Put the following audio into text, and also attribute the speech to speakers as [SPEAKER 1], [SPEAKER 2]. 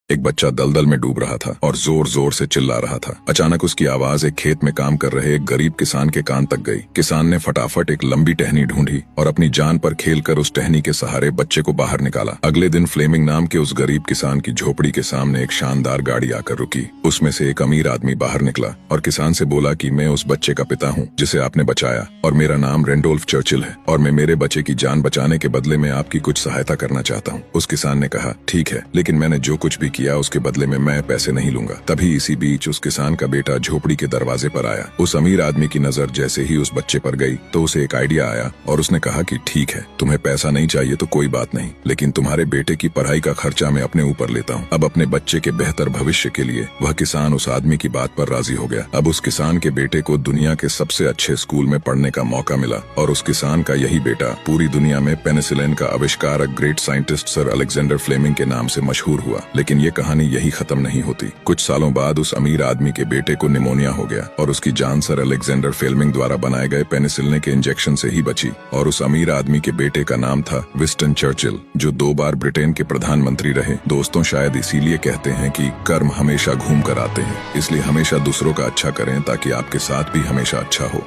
[SPEAKER 1] एक बच्चा दलदल में डूब रहा था और जोर जोर से चिल्ला रहा था। अचानक उसकी आवाज एक खेत में काम कर रहे एक गरीब किसान के कान तक गई। किसान ने फटाफट एक लंबी टहनी ढूंढी और अपनी जान पर खेलकर उस टहनी के सहारे बच्चे को बाहर निकाला। अगले दिन फ्लेमिंग नाम के उस गरीब किसान की झोपड़ी के सामने एक शानदार गाड़ी आकर रुकी। उसमें से एक अमीर आदमी बाहर निकला और किसान से बोला कि मैं उस बच्चे का पिता हूँ जिसे आपने बचाया, और मेरा नाम रेंडोल्फ चर्चिल है, और मैं मेरे बच्चे की जान बचाने के बदले में आपकी कुछ सहायता करना चाहता हूँ। उस किसान ने कहा, ठीक है, लेकिन मैंने जो कुछ भी किया उसके बदले में मैं पैसे नहीं लूंगा। तभी इसी बीच उस किसान का बेटा झोपड़ी के दरवाजे पर आया। उस अमीर आदमी की नजर जैसे ही उस बच्चे पर गई तो उसे एक आइडिया आया और उसने कहा कि ठीक है, तुम्हें पैसा नहीं चाहिए तो कोई बात नहीं, लेकिन तुम्हारे बेटे की पढ़ाई का खर्चा मैं अपने ऊपर लेता हूँ। अब अपने बच्चे के बेहतर भविष्य के लिए वह किसान उस आदमी की बात पर राजी हो गया। अब उस किसान के बेटे को दुनिया के सबसे अच्छे स्कूल में पढ़ने का मौका मिला और उस किसान का यही बेटा पूरी दुनिया में पेनिसिलिन का आविष्कारक great scientist sir Alexander Fleming के नाम से मशहूर हुआ। लेकिन ये कहानी यही खत्म नहीं होती। कुछ सालों बाद उस अमीर आदमी के बेटे को निमोनिया हो गया और उसकी जान सर अलेक्जेंडर फ्लेमिंग द्वारा बनाए गए पेनिसिलिन के इंजेक्शन से ही बची। और उस अमीर आदमी के बेटे का नाम था विंस्टन चर्चिल, जो 2 बार ब्रिटेन के प्रधानमंत्री रहे। दोस्तों, शायद इसीलिए कहते हैं कि कर्म हमेशा घूम कर आते हैं। इसलिए हमेशा दूसरों का अच्छा करें ताकि आपके साथ भी हमेशा अच्छा हो।